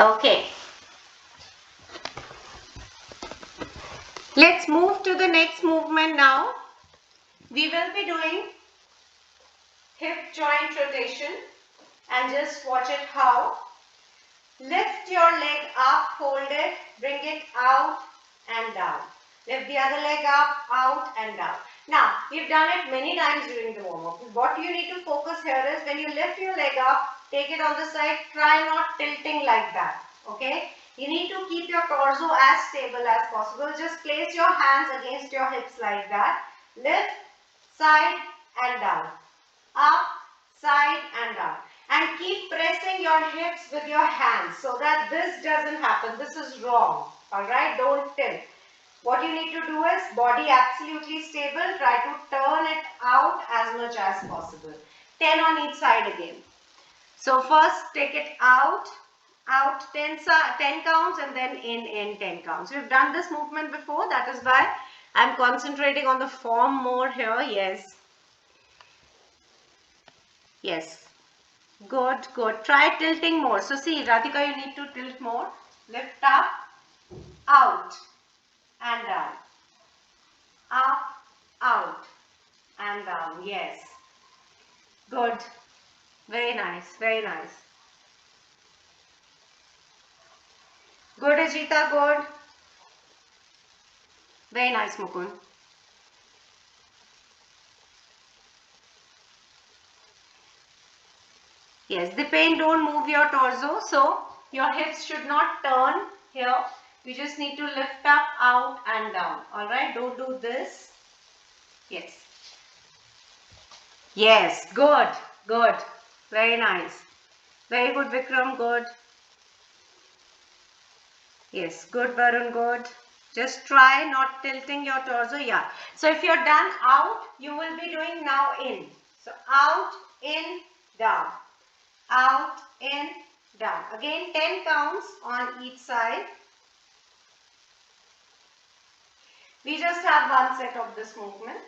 Okay, let's move to the next movement now. We will be doing hip joint rotation and just watch it how. Lift your leg up, hold it, bring it out and down. Lift the other leg up, out and down. Now, we've done it many times during the warm-up. What you need to focus here is when you lift your leg up, take it on the side, try not tilting like that. Okay? You need to keep your torso as stable as possible. Just place your hands against your hips like that. Lift, side and down. Up, side and down. And keep pressing your hips with your hands so that this doesn't happen. This is wrong. Alright, don't tilt. What you need to do is body absolutely stable. Try to turn it out as much as possible. 10 on each side again. So first take it out, 10 counts and then in 10 counts. We've done this movement before. That is why I'm concentrating on the form more here. Yes. Yes. Good, good. Try tilting more. So see, Radhika, you need to tilt more. Lift up, out and down. Up, out and down. Yes. Good. Very nice. Very nice. Good, Ajita. Good. Very nice, Mukund. Yes, the pain don't move your torso. So your hips should not turn here. You just need to lift up, out and down. Alright, don't do this. Yes. Yes, good, good. Very nice. Very good, Vikram, good. Yes, good, Varun, good. Just try not tilting your torso. Yeah. So if you're done out, you will be doing now in. So out, in, down. Out, in, down. Again, 10 counts on each side. We just have one set of this movement.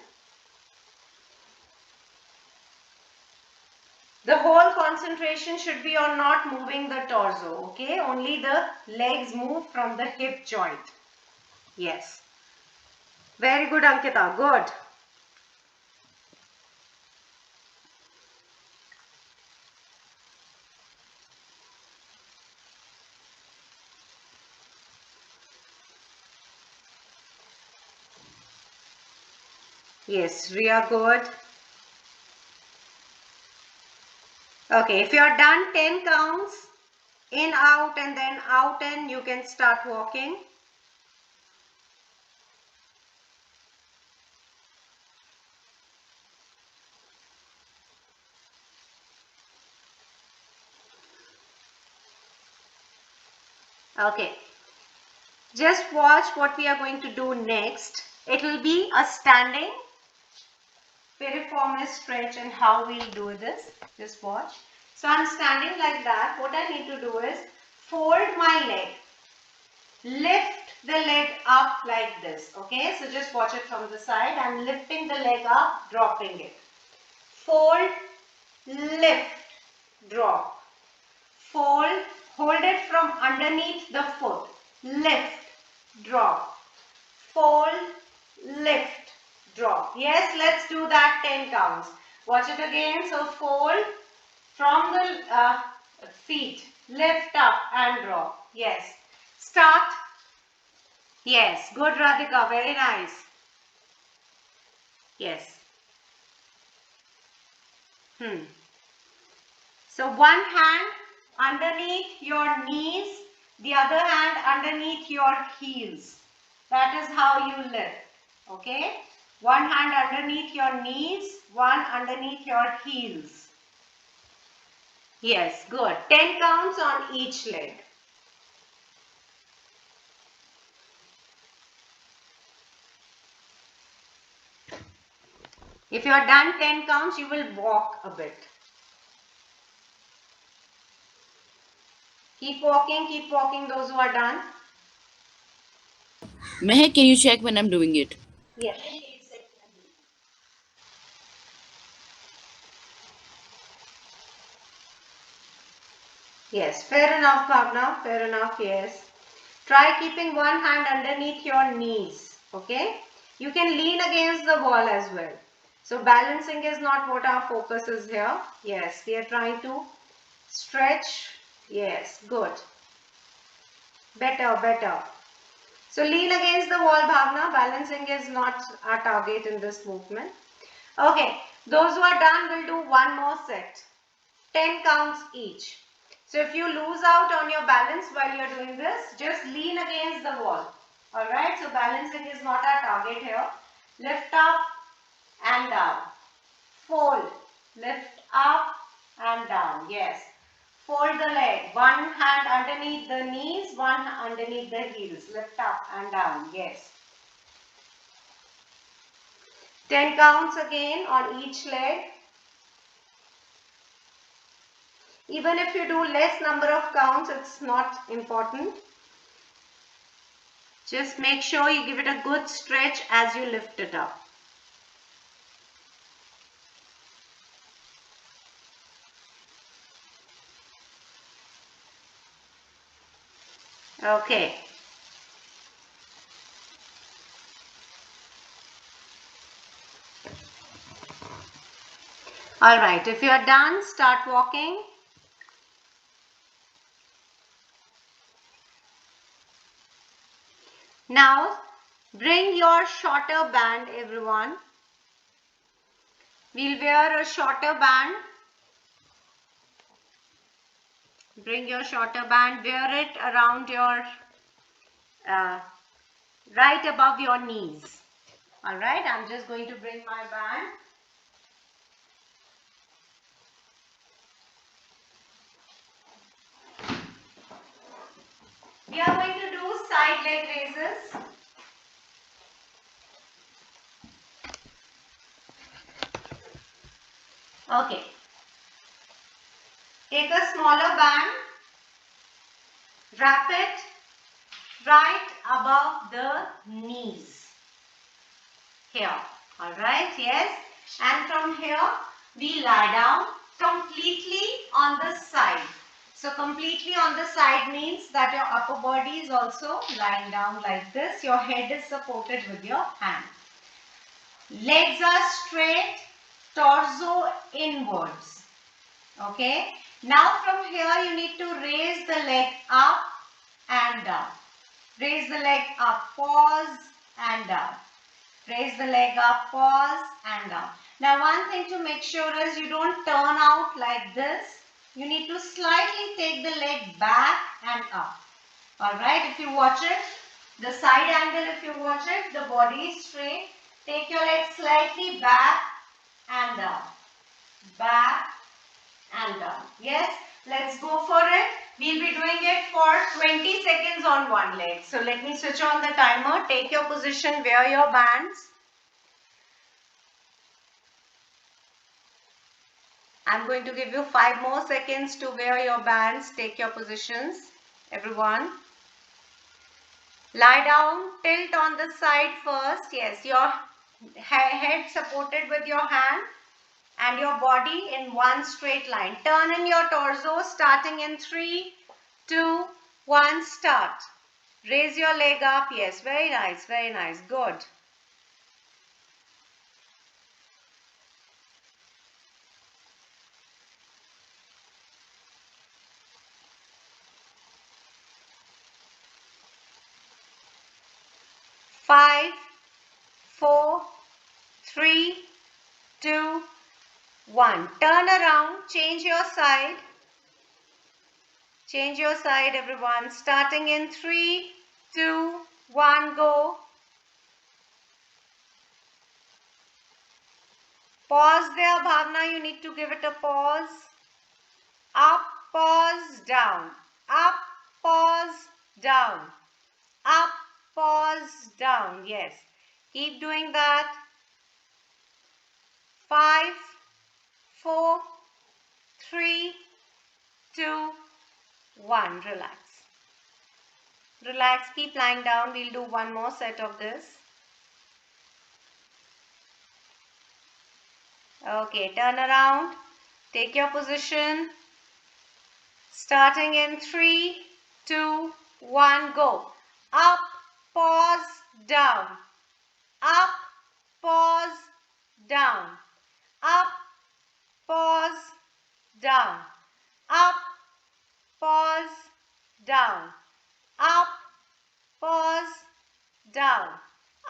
The whole concentration should be on not moving the torso, okay? Only the legs move from the hip joint. Yes. Very good, Ankita. Good. Yes, Ria, good. Okay, if you are done 10 counts, in, out and then out in, you can start walking. Okay, just watch what we are going to do next. It will be a standing piriformis stretch and how we'll do this. Just watch. So I'm standing like that. What I need to do is fold my leg. Lift the leg up like this. Okay, so just watch it from the side. I'm lifting the leg up, dropping it. Fold, lift, drop. Fold, hold it from underneath the foot. Lift, drop. Fold, lift, drop. Yes, let's do that 10 counts. Watch it again. So fold from the feet. Lift up and drop. Yes. Start. Yes. Good, Radhika. Very nice. Yes. So one hand underneath your knees, the other hand underneath your heels. That is how you lift. Okay? One hand underneath your knees, one underneath your heels. Yes, good. 10 counts on each leg. If you are done 10 counts, you will walk a bit. Keep walking those who are done. Mehak, can you check when I'm doing it? Yes. Yes, fair enough, Bhavna. Fair enough, yes. Try keeping one hand underneath your knees. Okay? You can lean against the wall as well. So balancing is not what our focus is here. Yes, we are trying to stretch. Yes, good. Better, better. So lean against the wall, Bhavna. Balancing is not our target in this movement. Okay, those who are done will do one more set. 10 counts each. So if you lose out on your balance while you're doing this, just lean against the wall. Alright, so balancing is not our target here. Lift up and down. Fold. Lift up and down. Yes. Fold the leg. One hand underneath the knees, one underneath the heels. Lift up and down. Yes. 10 counts again on each leg. Even if you do less number of counts, it's not important. Just make sure you give it a good stretch as you lift it up. Okay. Alright, if you are done, start walking. Now, bring your shorter band, everyone. We'll wear a shorter band. Bring your shorter band, wear it around your, right above your knees. Alright, I'm just going to bring my band. We are going to do side leg raises. Okay. Take a smaller band, wrap it right above the knees. Here. Alright, yes. And from here, we lie down completely on the side. So completely on the side means that your upper body is also lying down like this. Your head is supported with your hand. Legs are straight, torso inwards. Okay. Now from here you need to raise the leg up and down. Raise the leg up, pause and down. Raise the leg up, pause and down. Now one thing to make sure is you don't turn out like this. You need to slightly take the leg back and up. Alright, if you watch it, the side angle if you watch it, the body is straight. Take your leg slightly back and down. Back and down. Yes, let's go for it. We'll be doing it for 20 seconds on one leg. So let me switch on the timer. Take your position, wear your bands. I'm going to give you 5 more seconds to wear your bands. Take your positions, everyone. Lie down, tilt on the side first. Yes, your head supported with your hand and your body in one straight line. Turn in your torso starting in 3, 2, 1, start. Raise your leg up. Yes, very nice, very nice. Good. Five, 4, 3, 2, 1. Turn around, change your side. Change your side, everyone. Starting in 3, 2, 1, go. Pause there, Bhavna. You need to give it a pause. Up, pause, down. Up, pause, down. Up, pause, down. Yes. Keep doing that. 5, 4, 3, 2, 1. Relax. Relax. Keep lying down. We'll do one more set of this. Okay. Turn around. Take your position. Starting in 3, 2, 1, go. Up, pause, down. Up, pause, down. Up, pause, down. Up, pause, down. Up, pause, down.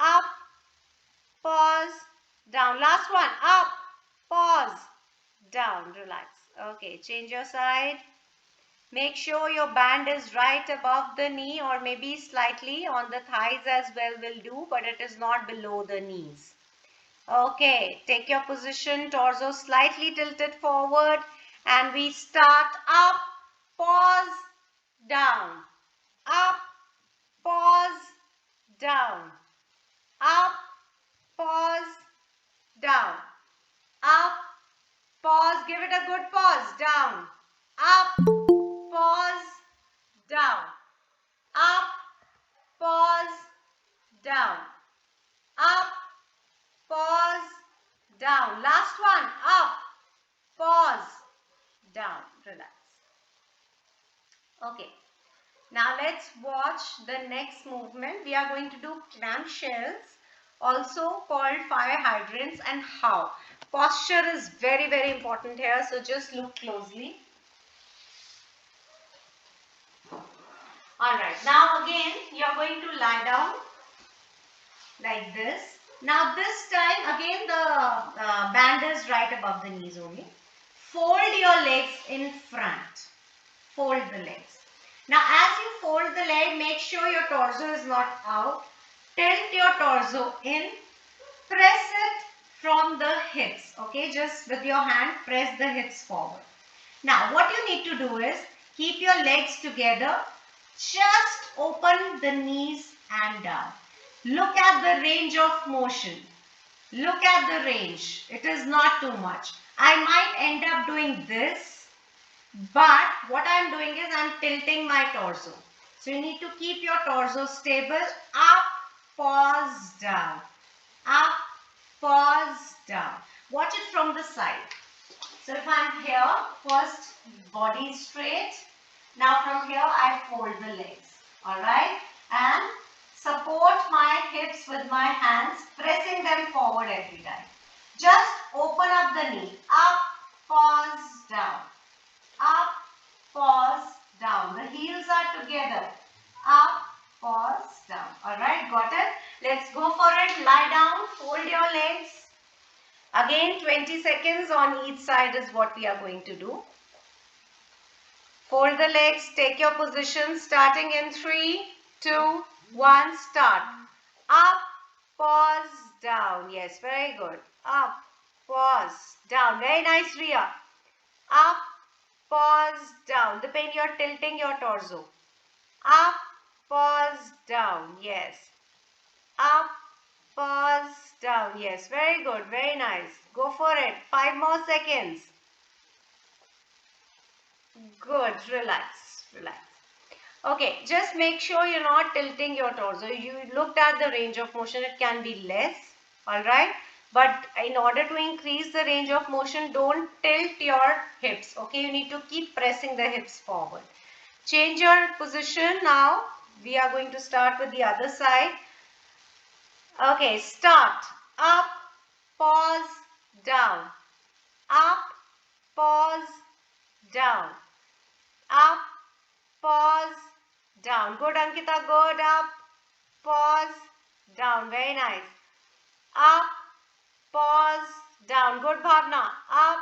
Up, pause, down. Last one. Up, pause, down. Relax. Okay, change your side. Make sure your band is right above the knee or maybe slightly on the thighs as well will do, but it is not below the knees. Okay, take your position, torso slightly tilted forward, and we start up, pause, down, up, pause, down, up, pause, down, up, pause, give it a good pause, down, up, pause, down, up, pause, down, up, pause, down. Last one, up, pause, down. Relax. Okay. Now let's watch the next movement. We are going to do clamshells, also called fire hydrants, and how. Posture is very, very important here, so just look closely. Alright, now again you are going to lie down like this. Now this time again the band is right above the knees only. Fold your legs in front. Fold the legs. Now as you fold the leg, make sure your torso is not out. Tilt your torso in. Press it from the hips. Okay, just with your hand press the hips forward. Now what you need to do is keep your legs together. Just open the knees and down. Look at the range of motion. Look at the range. It is not too much. I might end up doing this, but what I am doing is I am tilting my torso. So you need to keep your torso stable. Up, pause, down. Up, pause, down. Watch it from the side. So if I am here, first body is straight. Now from here I fold the legs. Alright. And support my hips with my hands, pressing them forward every time. Just open up the knee. Up, pause, down. Up, pause, down. The heels are together. Up, pause, down. Alright, got it? Let's go for it. Lie down, fold your legs. Again 20 seconds on each side is what we are going to do. Fold the legs, take your position starting in 3, 2, 1, start. Up, pause, down. Yes, very good. Up, pause, down. Very nice, Ria. Up, pause, down. Depend you're tilting your torso. Up, pause, down. Yes. Up, pause, down. Yes, very good. Very nice. Go for it. 5 more seconds. Good. Relax. Relax. Okay, just make sure you're not tilting your torso. You looked at the range of motion. It can be less. Alright. But in order to increase the range of motion, don't tilt your hips. Okay, you need to keep pressing the hips forward. Change your position now. We are going to start with the other side. Okay, start. Up, pause, down. Up, pause, down. Up, pause, down. Good, Ankita. Good. Up, pause, down. Very nice. Up, pause, down. Good, Bhavna. Up,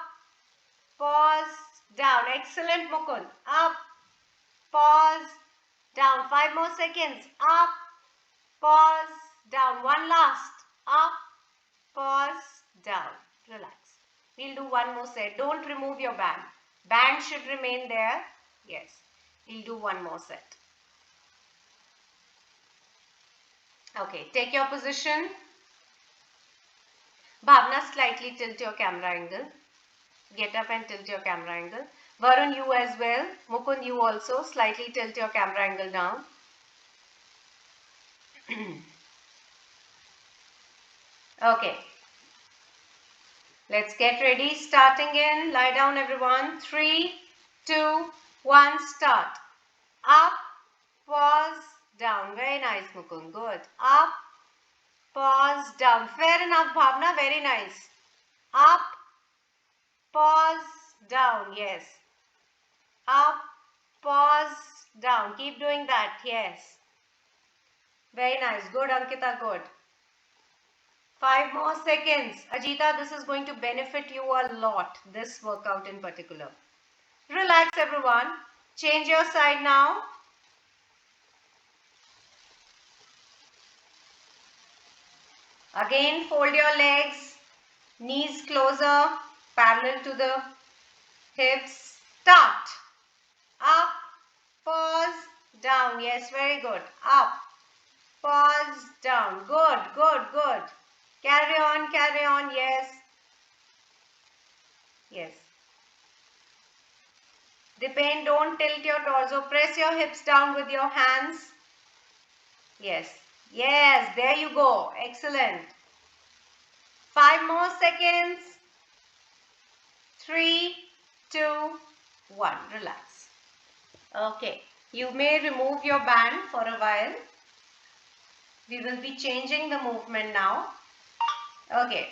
pause, down. Excellent, Mukund. Up, pause, down. 5 more seconds. Up, pause, down. One last. Up, pause, down. Relax. We'll do one more set. Don't remove your band. Band should remain there. Yes. We'll do one more set. Okay. Take your position. Bhavna, slightly tilt your camera angle. Get up and tilt your camera angle. Varun, you as well. Mukund, you also. Slightly tilt your camera angle down. Okay. Let's get ready. Starting in. Lie down, everyone. 3, 2, 1, start. Up, pause, down. Very nice, Mukund. Good. Up, pause, down. Fair enough, Bhavna. Very nice. Up, pause, down. Yes. Up, pause, down. Keep doing that. Yes. Very nice. Good, Ankita. Good. 5 more seconds. Ajita, this is going to benefit you a lot, this workout in particular. Relax, everyone. Change your side now. Again, fold your legs. Knees closer, parallel to the hips. Start. Up, pause, down. Yes, very good. Up, pause, down. Good, good, good. Carry on, carry on. Yes. Yes. Dipen, don't tilt your torso. Press your hips down with your hands. Yes. Yes, there you go. Excellent. 5 more seconds. 3, 2, 1. Relax. Okay. You may remove your band for a while. We will be changing the movement now. Okay.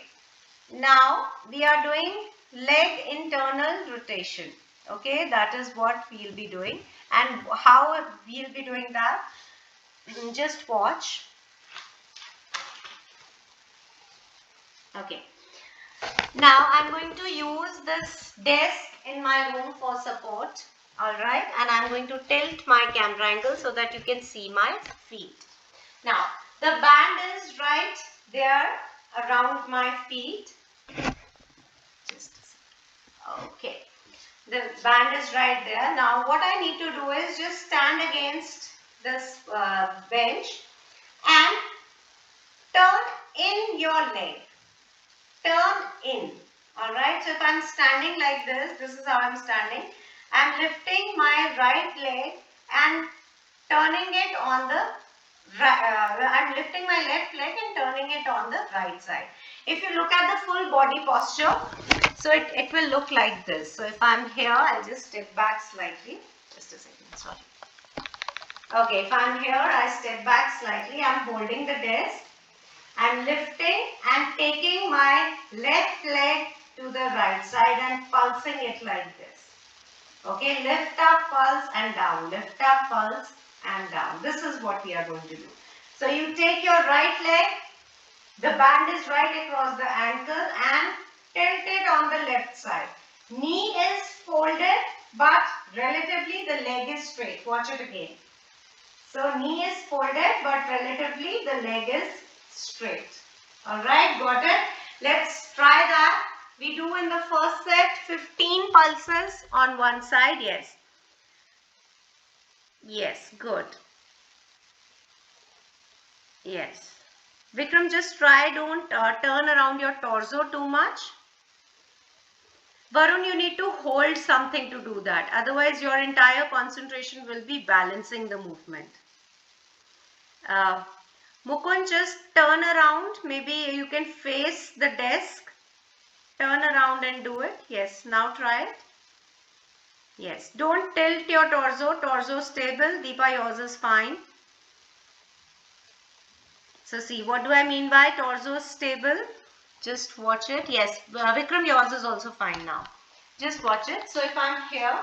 Now we are doing leg internal rotation. Okay. That is what we will be doing. And how we will be doing that? Just watch. Okay. Now I'm going to use this desk in my room for support. Alright. And I'm going to tilt my camera angle so that you can see my feet. Now the band is right there around my feet. Just a second. Okay. The band is right there. Now what I need to do is just stand against this bench and turn in your leg. Turn in. Alright, so if I'm standing like this is how I'm standing. I'm lifting my right leg and turning it on the I'm lifting my left leg and turning it on the right side. If you look at the full body posture, so it will look like this. So if I'm here, I'll just step back slightly. Just a second, sorry. Okay, if I'm here, I step back slightly. I'm holding the desk. I'm lifting and taking my left leg to the right side and pulsing it like this. Okay, lift up, pulse and down. Lift up, pulse and down. This is what we are going to do. So you take your right leg, the band is right across the ankle and tilt it on the left side. Knee is folded but relatively the leg is straight. Watch it again. So knee is folded but relatively the leg is straight. Alright, got it? Let's try that. We do in the first set 15 pulses on one side. Yes. Yes, good. Yes. Vikram, just try, don't turn around your torso too much. Varun, you need to hold something to do that. Otherwise, your entire concentration will be balancing the movement. Mukund, just turn around. Maybe you can face the desk. Turn around and do it. Yes, now try it. Yes, don't tilt your torso. Torso stable. Deepa, yours is fine. So see, what do I mean by torso stable? Just watch it. Yes, Vikram, yours is also fine now. Just watch it. So if I'm here,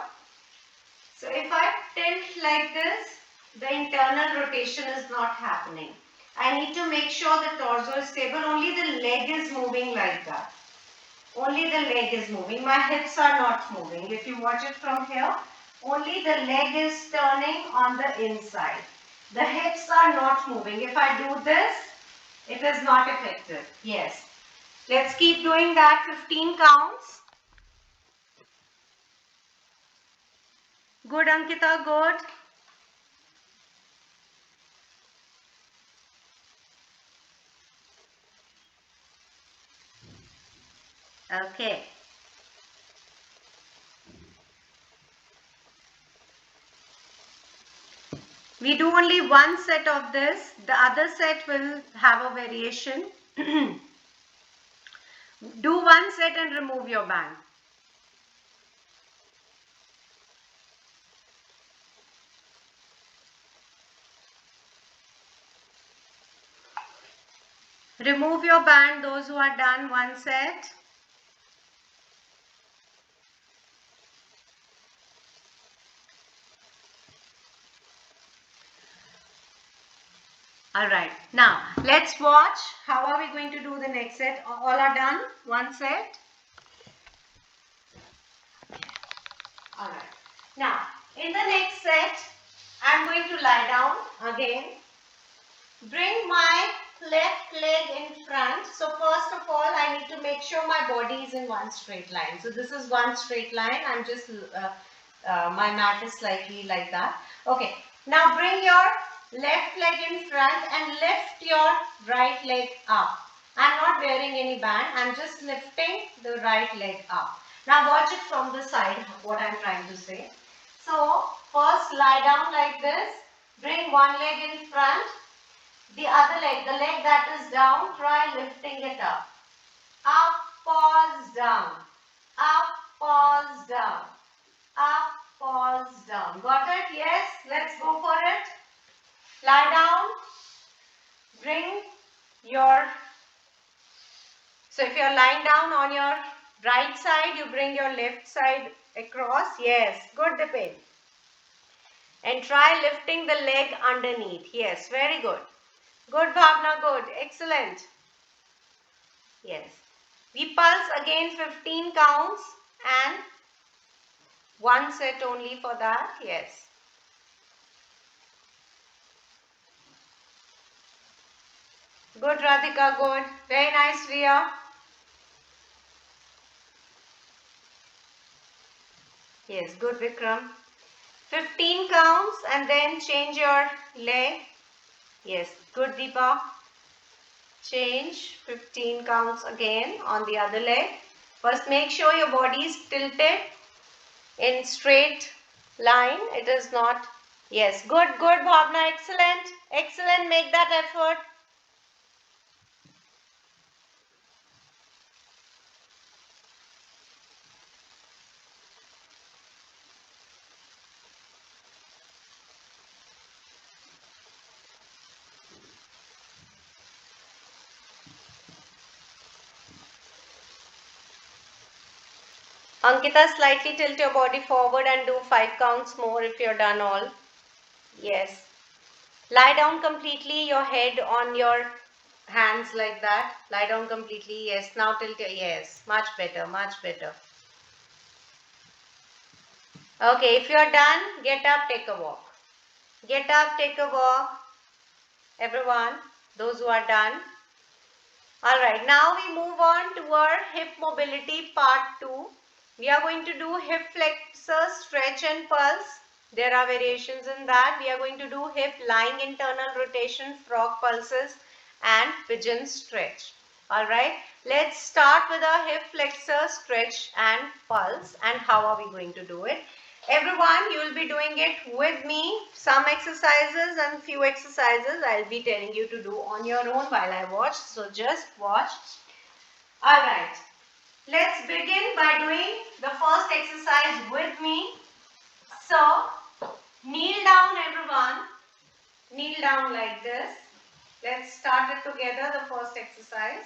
so if I tilt like this, the internal rotation is not happening. I need to make sure the torso is stable. Only the leg is moving like that. Only the leg is moving. My hips are not moving. If you watch it from here, only the leg is turning on the inside. The hips are not moving. If I do this, it is not effective. Yes. Let's keep doing that. 15 counts. Good, Ankita. Good. Okay. We do only one set of this. The other set will have a variation. Do one set and remove your band. Remove your band, those who are done one set. Alright, now let's watch how are we going to do the next set. All are done, one set. Alright, now in the next set, I'm going to lie down again. Bring my left leg in front. So first of all, I need to make sure my body is in one straight line. So this is one straight line. I'm just, my mat is slightly like that. Okay, now bring your left leg in front and lift your right leg up. I'm not wearing any band. I'm just lifting the right leg up. Now watch it from the side, what I'm trying to say. So first lie down like this. Bring one leg in front. The other leg, the leg that is down, try lifting it up. Up, pause, down. Up, pause, down. Up, pause, down. Got it? Yes? Let's go for it. Lie down. Bring your... So if you're lying down on your right side, you bring your left side across. Yes. Good, Dipin. And try lifting the leg underneath. Yes. Very good. Good, Bhavna, good. Excellent. Yes. We pulse again 15 counts and one set only for that. Yes. Good, Radhika, good. Very nice, Riya. Yes, good, Vikram. 15 counts and then change your leg. Yes, good, Deepa. Change 15 counts again on the other leg. First, make sure your body is tilted in straight line. It is not. Yes, good, good, Bhavna. Excellent. Excellent. Make that effort. Ankita, slightly tilt your body forward and do 5 counts more if you're done all. Yes. Lie down completely, your head on your hands like that. Lie down completely. Yes. Now tilt your... Yes. Much better. Much better. Okay. If you're done, get up, take a walk. Get up, take a walk. Everyone, those who are done. Alright. Now we move on to our hip mobility part 2. We are going to do hip flexor, stretch and pulse. There are variations in that. We are going to do hip lying internal rotation, frog pulses and pigeon stretch. Alright, let's start with our hip flexor, stretch and pulse. And how are we going to do it? Everyone, you will be doing it with me. Some exercises and few exercises I will be telling you to do on your own while I watch. So just watch. Alright. Let's begin by doing the first exercise with me. So, kneel down everyone. Kneel down like this. Let's start it together, the first exercise.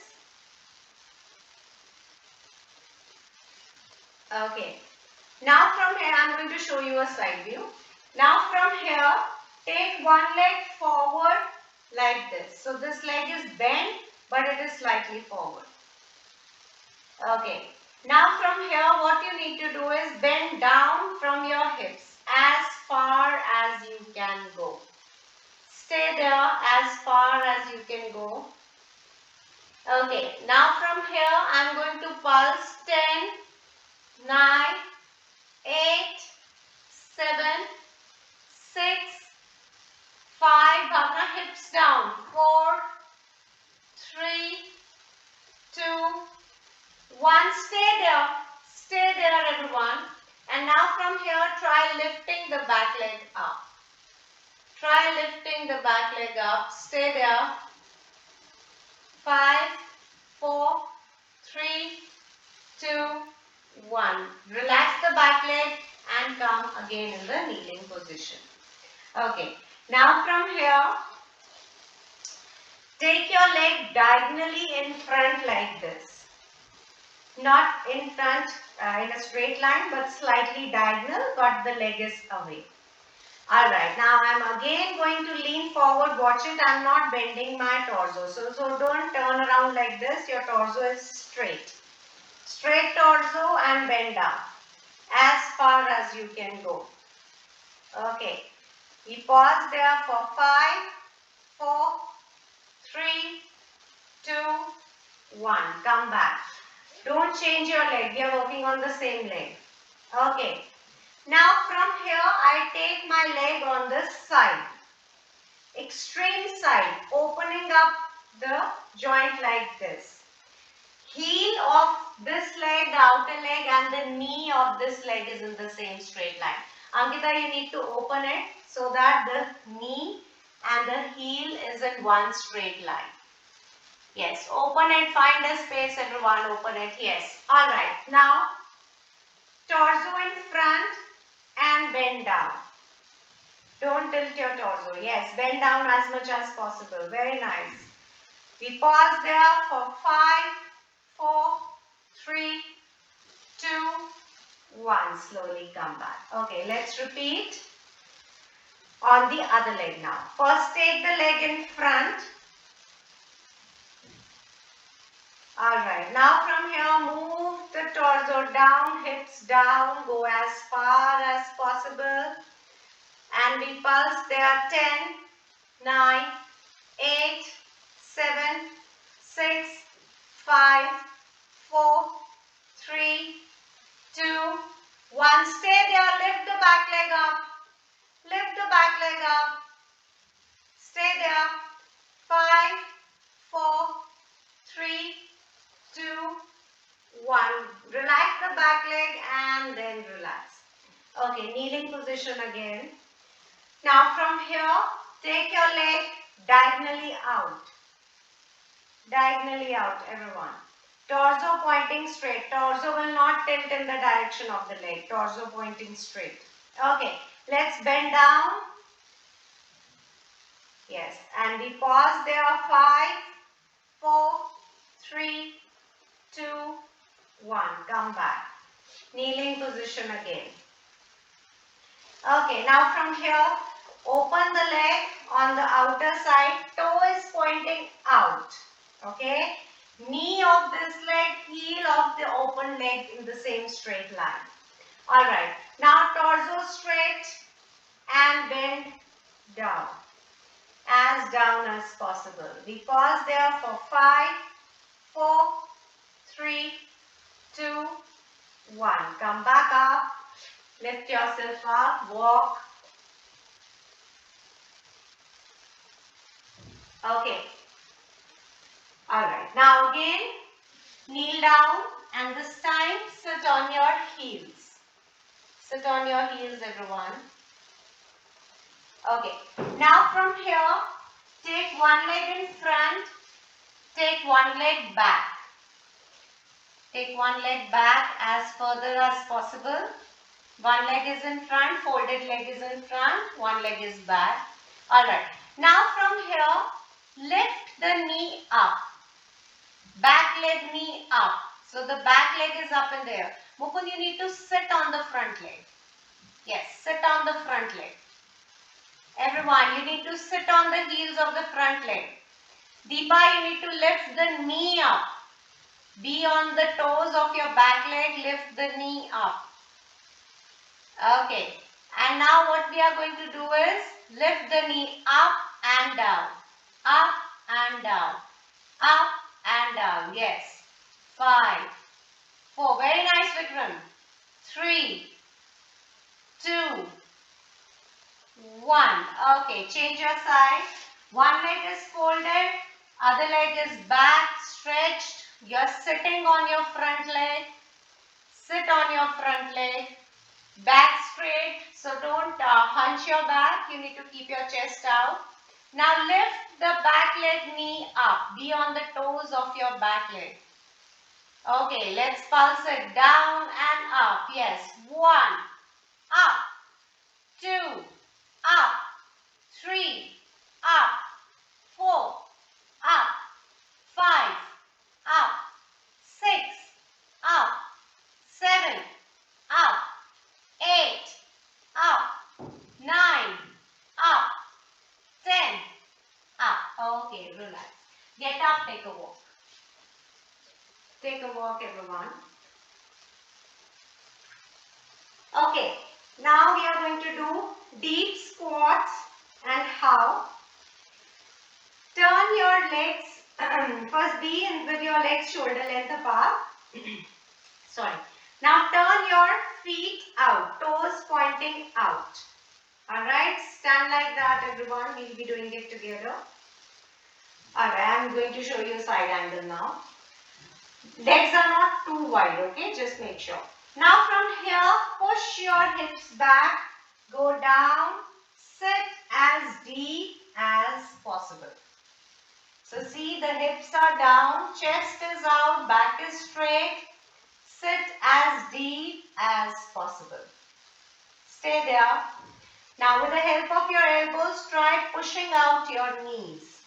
Okay. Now from here, I'm going to show you a side view. Now from here, take one leg forward like this. So, this leg is bent, but it is slightly forward. Okay. Now from here what you need to do is bend down from your hips as far as you can go. Stay there as far as you can go. Okay. Now from here I am going to pulse 10, 9, 8, 7, 6, 5. Bhavna, hips down. 4, 3, 2, 1. Stay there everyone. And now from here try lifting the back leg up. Try lifting the back leg up. Stay there. 5, 4, 3, 2, 1. Relax the back leg and come again in the kneeling position. Okay. Now from here Take your leg diagonally in front like this. Not in front in a straight line, but slightly diagonal, but the leg is away. Alright, now I am again going to lean forward. Watch it, I am not bending my torso. So don't turn around like this. Your torso is straight. Straight torso and bend down as far as you can go. Okay, we pause there for 5, 4, 3, 2, 1. Come back. Don't change your leg. We are working on the same leg. Okay. Now from here, I take my leg on this side. Extreme side. Opening up the joint like this. Heel of this leg, the outer leg, and the knee of this leg is in the same straight line. Ankita, you need to open it so that the knee and the heel is in one straight line. Yes, open it, find a space, everyone, open it. Yes. Alright, now torso in front and bend down. Don't tilt your torso. Yes, bend down as much as possible. Very nice. We pause there for 5, 4, 3, 2, 1. Slowly come back. Okay, let's repeat on the other leg now. First take the leg in front. Alright, now from here move the torso down, hips down, go as far as possible. And we pulse there 10, 9, 8, 7, 6, 5, 4, 3, 2, 1. Stay there, lift the back leg up. Lift the back leg up. Stay there. 5, 4, 3, 2, 1. Relax the back leg and then relax. Okay, kneeling position again. Now from here, take your leg diagonally out. Diagonally out, everyone. Torso pointing straight. Torso will not tilt in the direction of the leg. Torso pointing straight. Okay, let's bend down. Yes, and we pause there. 5, 4, 3, 2, 1. Come back. Kneeling position again. Okay, now from here, open the leg on the outer side. Toe is pointing out. Okay, knee of this leg, heel of the open leg in the same straight line. Alright, now torso straight and bend down. As down as possible. We pause there for 5, 4, 3, 2, 1. Come back up. Lift yourself up. Walk. Okay. Alright. Now again, kneel down and this time sit on your heels. Sit on your heels, everyone. Okay. Now from here, take one leg in front. Take one leg back. Take one leg back as further as possible. One leg is in front, folded leg is in front, one leg is back. Alright. Now from here, lift the knee up. Back leg, knee up. So the back leg is up in there. Mukund, you need to sit on the front leg. Yes, sit on the front leg. Everyone, you need to sit on the heels of the front leg. Deepa, you need to lift the knee up. Be on the toes of your back leg, lift the knee up. Okay, and now what we are going to do is lift the knee up and down, up and down, up and down. Yes, 5, 4, very nice Vikram. 3, 2, 1. Okay, change your side. One leg is folded, other leg is back, stretched. You're sitting on your front leg. Sit on your front leg. Back straight, so don't hunch your back. You need to keep your chest out. Now lift the back leg, knee up. Be on the toes of your back leg. Okay, let's pulse it down and up. Yes, 1, up, 2, up, 3, up, 4, up, Get up, take a walk. Take a walk, everyone. Okay, now we are going to do deep squats and how. Turn your legs, first be in with your legs shoulder length apart. Sorry. Now turn your feet out, toes pointing out. Alright, stand like that everyone, we'll be doing it together. Alright, I'm going to show you side angle now. Legs are not too wide, okay, just make sure. Now from here, push your hips back, go down, sit as deep as possible. So see, the hips are down, chest is out, back is straight. Sit as deep as possible. Stay there. Now with the help of your elbows, try pushing out your knees.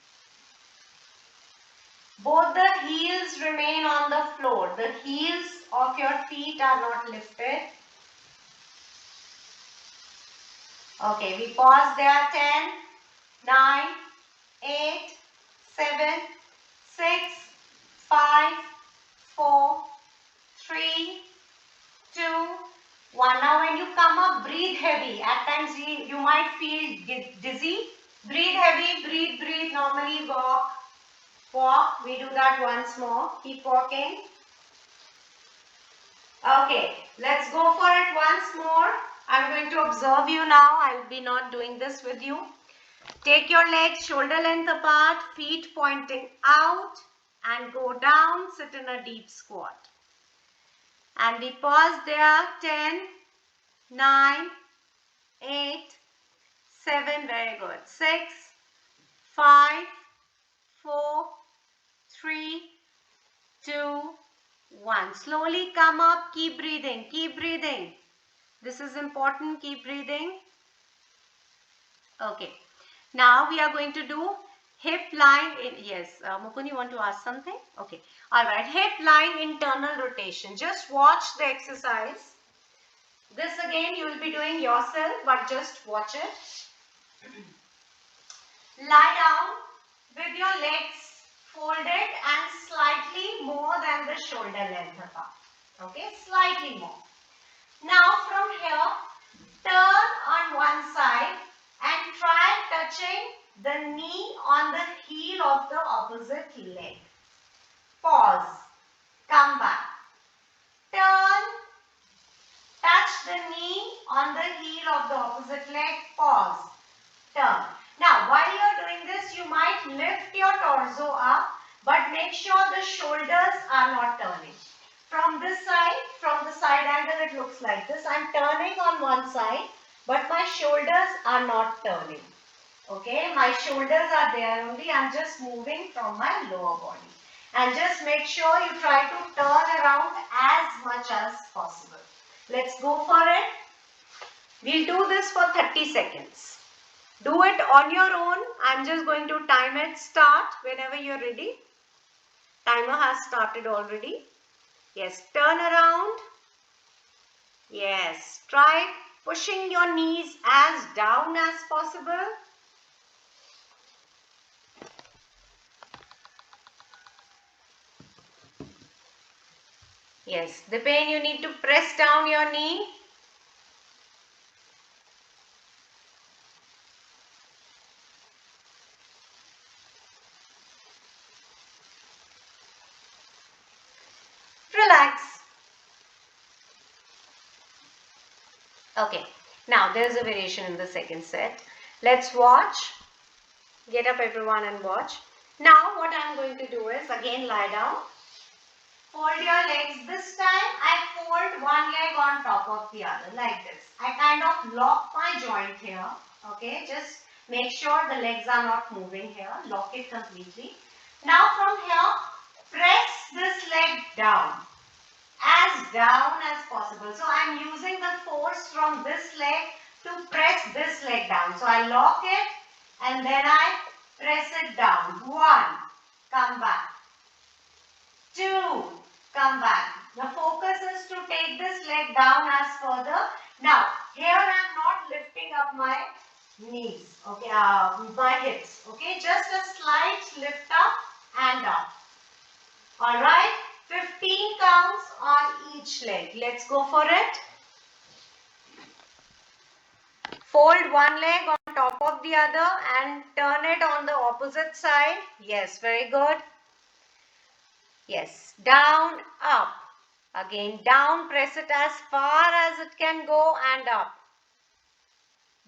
Both the heels remain on the floor. The heels of your feet are not lifted. Okay, we pause there. 10, 9, 8, 7, 6, 5, 4, 3, 2, 1. Now when you come up, breathe heavy. At times you might feel dizzy. Breathe heavy, breathe. Normally walk. We do that once more. Keep walking. Okay, let's go for it once more. I'm going to observe you now. I'll be not doing this with you. Take your legs shoulder length apart, feet pointing out, and go down. Sit in a deep squat. And we pause there. 10, 9, 8, 7, very good. 6, 5, 4, 3, 2, 1. Slowly come up. Keep breathing. Keep breathing. This is important. Keep breathing. Okay. Now we are going to do hip line. Yes, Mukund, you want to ask something? Okay. All right. Hip line internal rotation. Just watch the exercise. This again you will be doing yourself, but just watch it. Lie down with your legs folded and slightly more than the shoulder length apart. Okay, slightly more. Now from here, turn on one side and try touching the knee on the heel of the opposite leg. Pause. Come back. Turn. Touch the knee on the heel of the opposite leg. Pause. Turn. Now, while you are doing this, you might lift your torso up, but make sure the shoulders are not turning. From this side, from the side angle, it looks like this. I am turning on one side, but my shoulders are not turning. Okay, my shoulders are there only. I am just moving from my lower body. And just make sure you try to turn around as much as possible. Let's go for it. We'll do this for 30 seconds. Do it on your own. I'm just going to time it. Start whenever you're ready. Timer has started already. Yes, turn around. Yes, try pushing your knees as down as possible. Yes, the pain you need to press down your knee. Relax. Okay, now there's a variation in the second set. Let's watch. Get up everyone and watch. Now what I'm going to do is again lie down. Fold your legs. This time I fold one leg on top of the other like this. I kind of lock my joint here. Okay, just make sure the legs are not moving here. Lock it completely. Now from here, press this leg down as possible. So I am using the force from this leg to press this leg down. So I lock it and then I press it down. 1, come back. 2, come back. The focus is to take this leg down as further. Now, here I am not lifting up my knees, okay, my hips, okay, just a slight lift up and up. Alright, 15 counts on each leg. Let's go for it. Fold one leg on top of the other and turn it on the opposite side. Yes, very good. Yes, down, up. Again, down, press it as far as it can go and up.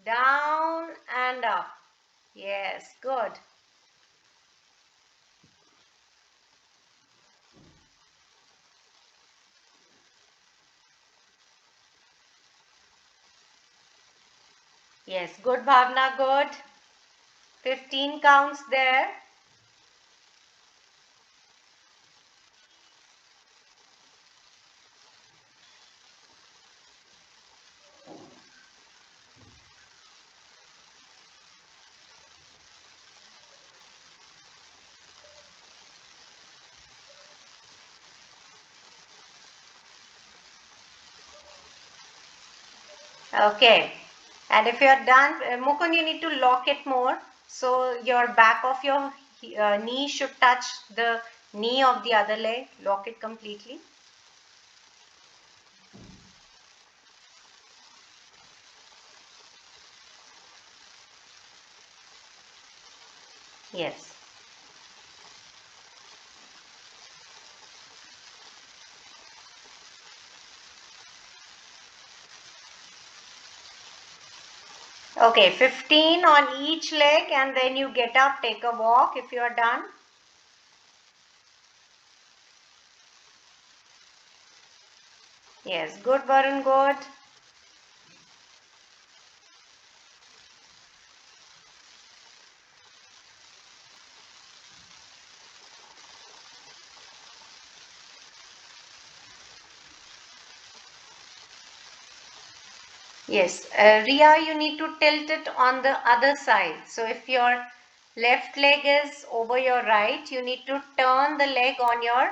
Down and up. Yes, good. Yes, good Bhavna, good. 15 counts there. Okay. And if you are done, Mukund, you need to lock it more. So your back of your knee should touch the knee of the other leg. Lock it completely. Yes. Okay, 15 on each leg and then you get up, take a walk if you are done. Yes, good Varun, good. Yes, Ria, you need to tilt it on the other side. So if your left leg is over your right, you need to turn the leg on your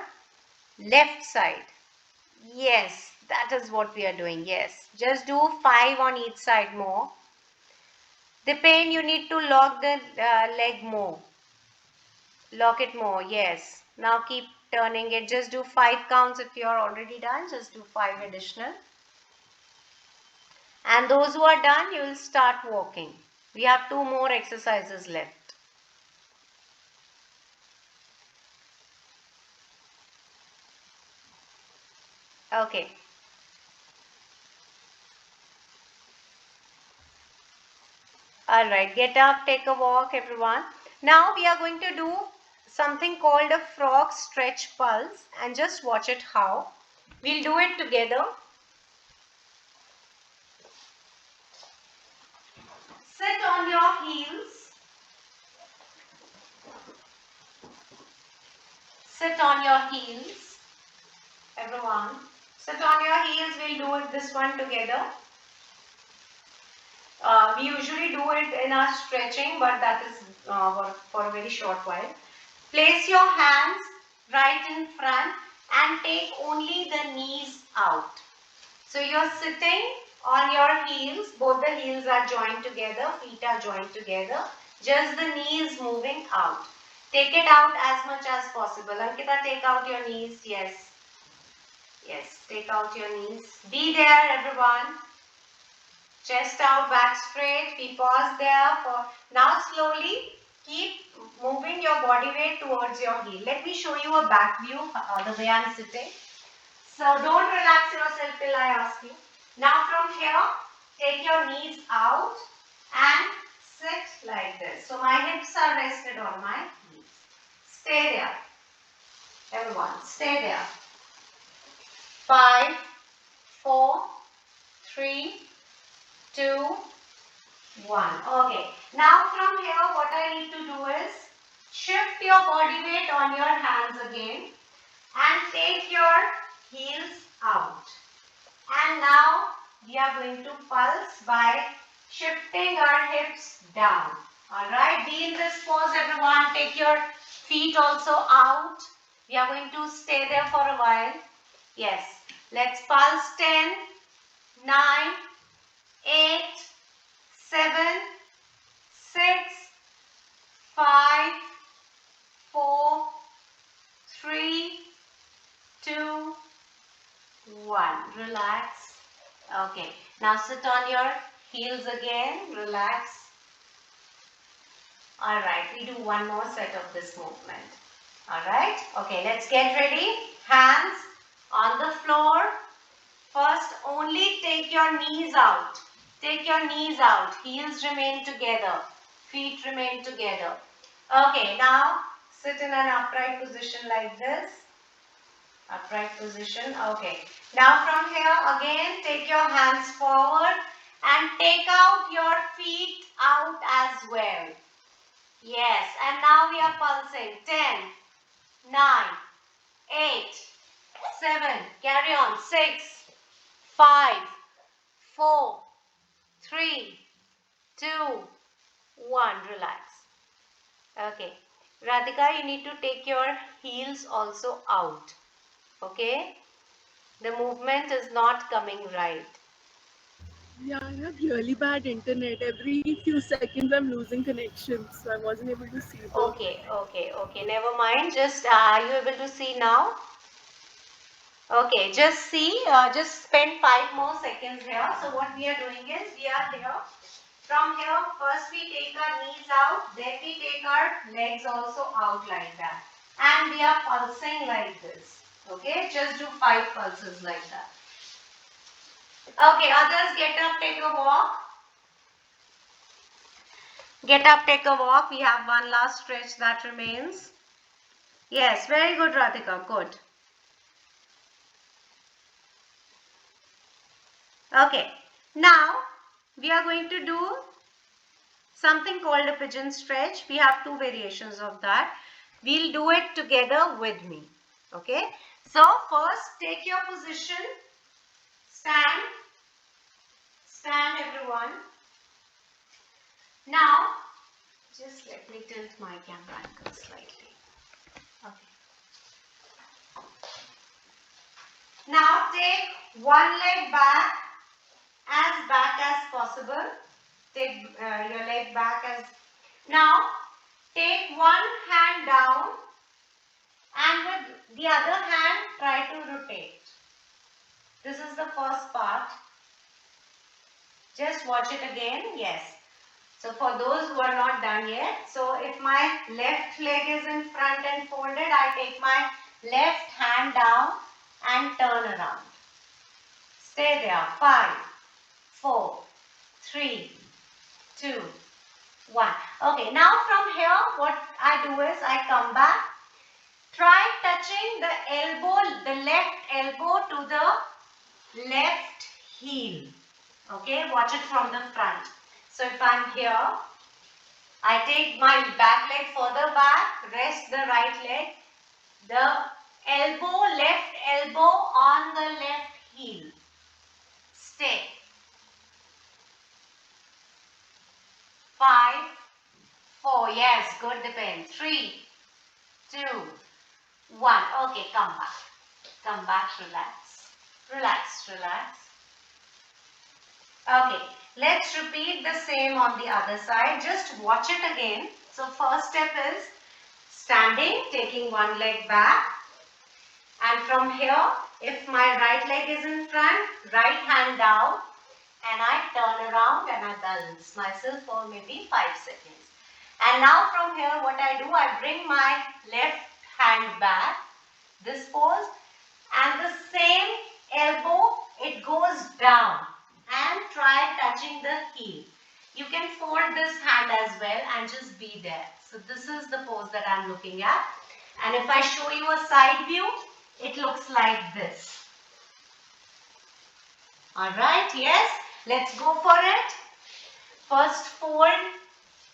left side. Yes, that is what we are doing. Yes, just do 5 on each side more. The pain, you need to lock the leg more. Lock it more. Yes. Now keep turning it. Just do 5 counts. If you are already done, just do 5 additional. And those who are done, you will start walking. We have 2 more exercises left. Okay. Alright, get up, take a walk everyone. Now we are going to do something called a frog stretch pulse and just watch it how. We'll do it together. Sit on your heels. Sit on your heels. Everyone. Sit on your heels. We'll do it this one together. We usually do it in our stretching, but that is for a very short while. Place your hands right in front and take only the knees out. So you're sitting on your heels, both the heels are joined together, feet are joined together, just the knees moving out. Take it out as much as possible. Ankita, take out your knees, yes. Yes, take out your knees. Be there everyone. Chest out, back straight. We pause there for now. Slowly keep moving your body weight towards your heel. Let me show you a back view the way I'm sitting. So don't relax yourself till I ask you. Now from here, take your knees out and sit like this. So my hips are rested on my knees. Stay there. Everyone, stay there. 5, 4, 3, 2, 1. Okay. Now from here what I need to do is shift your body weight on your hands again and take your heels out. And now we are going to pulse by shifting our hips down. Alright. Be in this pose everyone. Take your feet also out. We are going to stay there for a while. Yes. Let's pulse 10, 9, 8, 7, 6, 5, 4, relax. Okay, now sit on your heels again, relax. Alright, we do one more set of this movement. Alright, okay, let's get ready. Hands on the floor. First, only take your knees out. Take your knees out. Heels remain together. Feet remain together. Okay, now sit in an upright position like this. Upright position. Okay. Now from here again take your hands forward and take out your feet out as well. Yes. And now we are pulsing. 10, 9, 8, 7. Carry on. 6, 5, 4, 3, 2, 1. Relax. Okay. Radhika, you need to take your heels also out. Okay, the movement is not coming right. Yeah, I have really bad internet. Every few seconds I'm losing connection, so I wasn't able to see the. Okay. Never mind. Just are you able to see now? Okay, just see. Just spend 5 more seconds here. So what we are doing is we are here. From here, first we take our knees out. Then we take our legs also out like that, and we are pulsing like this. Okay, just do 5 pulses like that. Okay, others get up, take a walk. Get up, take a walk. We have one last stretch that remains. Yes, very good, Radhika. Good. Okay. Now, we are going to do something called a pigeon stretch. We have 2 variations of that. We'll do it together with me. Okay. So, first take your position. Stand. Stand, everyone. Now, just let me tilt my camera angle slightly. Okay. Now take one leg back as possible. Take your leg back as. Now take one hand down and with the other hand try to rotate. This is the first part. Just watch it again. Yes. So for those who are not done yet, so if my left leg is in front and folded, I take my left hand down and turn around. Stay there. 5, 4, 3, 2, 1. Okay, now from here what I do is I come back. Try touching the elbow, the left elbow to the left heel. Okay, watch it from the front. So if I'm here, I take my back leg further back, rest the right leg, the elbow, left elbow on the left heel. Stay. 5, 4, yes, good depend. 3, 2, 1. Okay, come back. Come back, relax. Relax, relax. Okay, let's repeat the same on the other side. Just watch it again. So first step is standing, taking one leg back. And from here, if my right leg is in front, right hand down. And I turn around and I balance myself for maybe 5 seconds. And now from here what I do, I bring my left hand back, this pose, and the same elbow, it goes down and try touching the heel. You can fold this hand as well and just be there. So this is the pose that I am looking at. And if I show you a side view, it looks like this. Alright, yes, let's go for it. First fold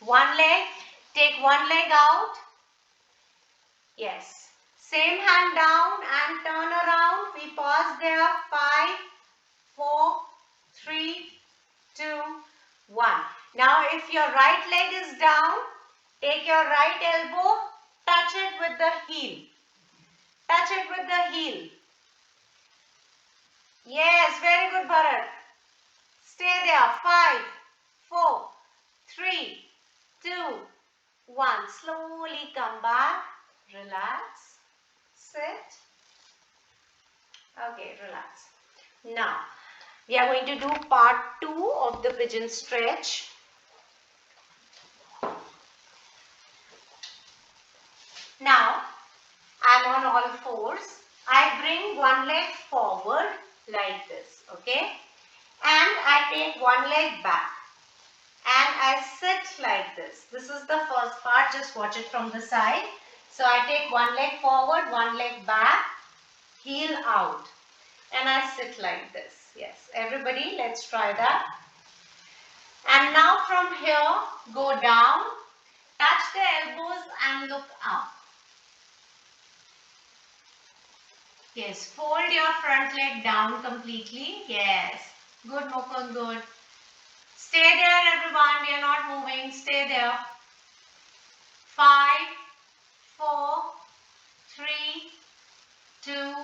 one leg, take one leg out. Yes, same hand down and turn around. We pause there. 5, 4, 3, 2, 1. Now if your right leg is down, take your right elbow, touch it with the heel. Touch it with the heel. Yes, very good, Bharat. Stay there. 5, 4, 3, 2, 1. Slowly come back. Relax. Sit. Okay, relax. Now, we are going to do part 2 of the pigeon stretch. Now, I am on all fours. I bring one leg forward like this, okay? And I take one leg back. And I sit like this. This is the first part. Just watch it from the side. So I take one leg forward, one leg back, heel out. And I sit like this. Yes, everybody, let's try that. And now from here, go down, touch the elbows and look up. Yes, fold your front leg down completely. Yes, good Mukund, good. Stay there everyone, we are not moving, stay there. 5, 4, 3, 2,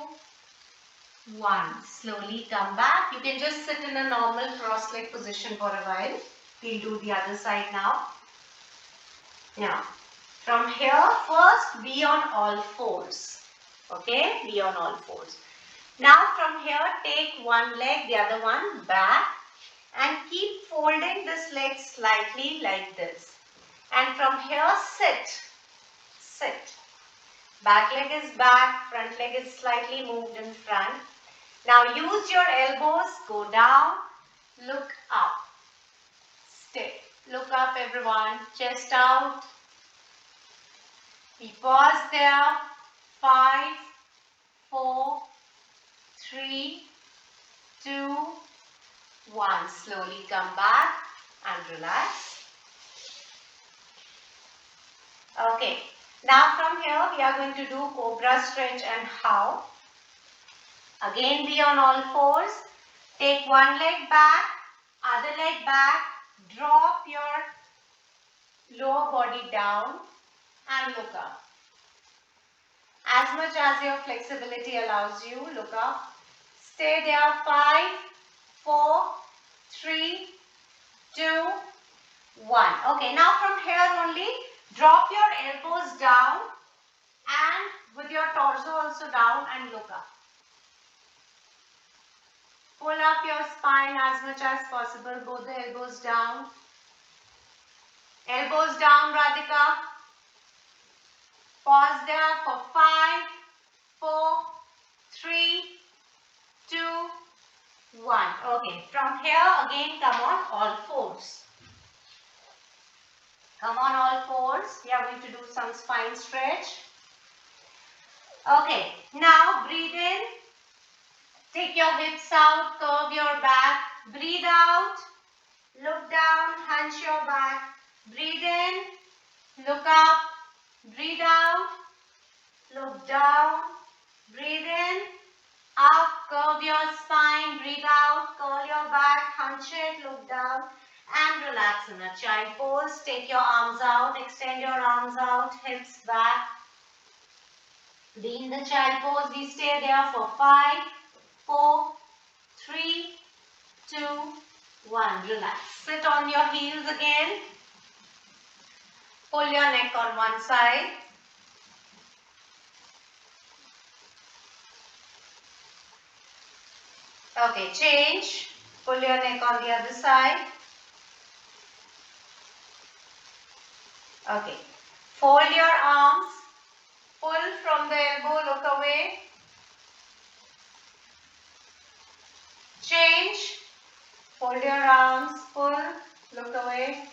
1. Slowly come back. You can just sit in a normal cross leg position for a while. We'll do the other side now. Now, from here, first be on all fours. Okay, be on all fours. Now from here, take one leg, the other one back and keep folding this leg slightly like this. And from here, sit. Sit. Back leg is back, front leg is slightly moved in front. Now use your elbows, go down, look up. Stay. Look up everyone, chest out. We pause there. 5, 4, 3, 2, 1. Slowly come back and relax. Okay. Now from here we are going to do cobra stretch and how. Again be on all fours. Take one leg back, other leg back. Drop your lower body down and look up. As much as your flexibility allows you, look up. Stay there. 5, 4, 3, 2, 1. Okay, now from here only, drop your elbows down and with your torso also down and look up. Pull up your spine as much as possible, both the elbows down. Elbows down, Radhika. Pause there for 5, 4, 3, 2, 1. Okay, from here again come on all fours. Come on all fours. We are going to do some spine stretch. Okay, now breathe in. Take your hips out, curve your back. Breathe out. Look down, hunch your back. Breathe in. Look up. Breathe out. Look down. Breathe in. Up. Curve your spine. Breathe out. Curl your back. Hunch it. Look down. And relax in a child pose. Take your arms out. Extend your arms out. Hips back. Be in the child pose. We stay there for 5, 4, 3, 2, 1. Relax. Sit on your heels again. Pull your neck on one side. Okay, change. Pull your neck on the other side. Okay. Fold your arms. Pull from the elbow, look away. Change. Fold your arms, pull, look away.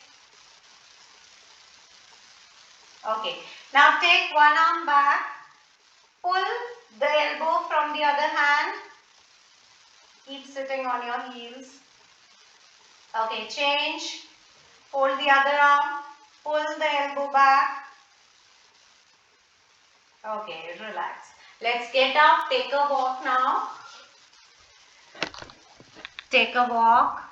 Okay. Now take one arm back. Pull the elbow from the other hand. Keep sitting on your heels. Okay, change. Fold the other arm. Pull the elbow back. Okay, relax. Let's get up. Take a walk now. Take a walk.